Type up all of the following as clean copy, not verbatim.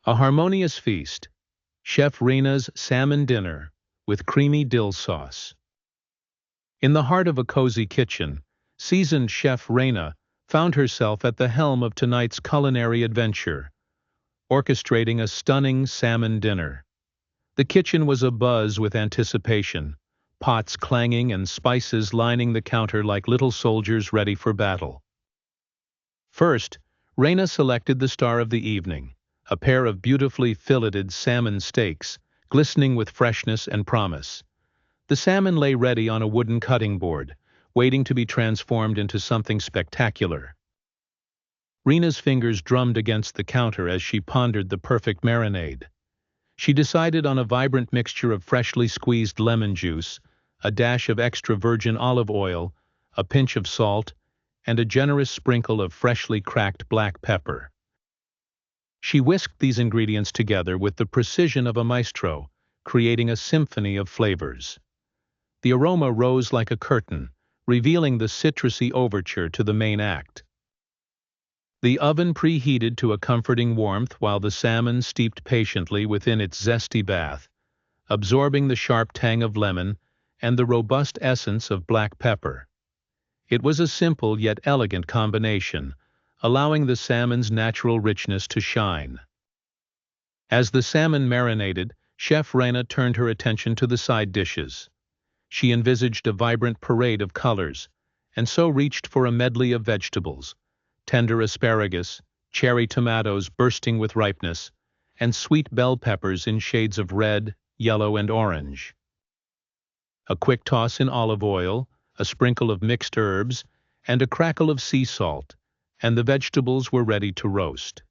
A harmonious feast. Chef Rena's salmon dinner with creamy dill sauce. In the heart of a cozy kitchen, seasoned Chef Rena found herself at the helm of tonight's culinary adventure, orchestrating a stunning salmon dinner. The kitchen was abuzz with anticipation, pots clanging and spices lining the counter like little soldiers ready for battle. First, Rena selected the star of the evening, a pair of beautifully filleted salmon steaks, glistening with freshness and promise. The salmon lay ready on a wooden cutting board, waiting to be transformed into something spectacular. Rena's fingers drummed against the counter as she pondered the perfect marinade. She decided on a vibrant mixture of freshly squeezed lemon juice, a dash of extra virgin olive oil, a pinch of salt, and a generous sprinkle of freshly cracked black pepper. She whisked these ingredients together with the precision of a maestro, creating a symphony of flavors. The aroma rose like a curtain, revealing the citrusy overture to the main act. The oven preheated to a comforting warmth while the salmon steeped patiently within its zesty bath, absorbing the sharp tang of lemon and the robust essence of black pepper. It was a simple yet elegant combination, allowing the salmon's natural richness to shine. As the salmon marinated, Chef Rena turned her attention to the side dishes. She envisaged a vibrant parade of colors, and so reached for a medley of vegetables: tender asparagus, cherry tomatoes bursting with ripeness, and sweet bell peppers in shades of red, yellow, and orange. A quick toss in olive oil, a sprinkle of mixed herbs, and a crackle of sea salt, and the vegetables were ready to roast.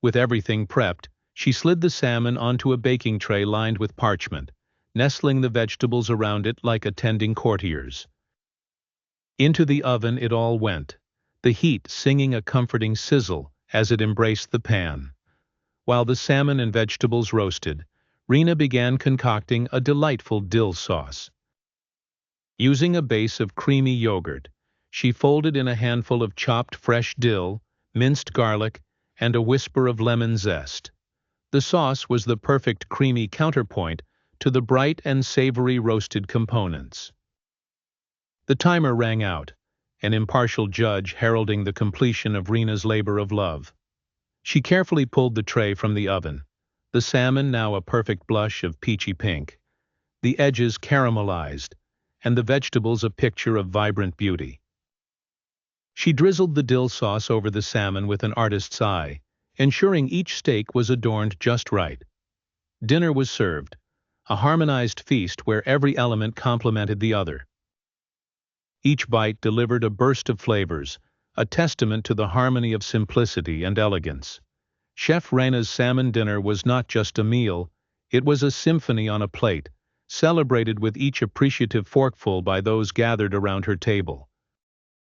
With everything prepped, she slid the salmon onto a baking tray lined with parchment, nestling the vegetables around it like attending courtiers. Into the oven it all went, the heat singing a comforting sizzle as it embraced the pan. While the salmon and vegetables roasted, Rena began concocting a delightful dill sauce. Using a base of creamy yogurt, she folded in a handful of chopped fresh dill, minced garlic, and a whisper of lemon zest. The sauce was the perfect creamy counterpoint to the bright and savory roasted components. The timer rang out, an impartial judge heralding the completion of Rena's labor of love. She carefully pulled the tray from the oven, the salmon now a perfect blush of peachy pink, the edges caramelized, and the vegetables a picture of vibrant beauty. She drizzled the dill sauce over the salmon with an artist's eye, ensuring each steak was adorned just right. Dinner was served, a harmonized feast where every element complemented the other. Each bite delivered a burst of flavors, a testament to the harmony of simplicity and elegance. Chef Rena's salmon dinner was not just a meal, it was a symphony on a plate, celebrated with each appreciative forkful by those gathered around her table.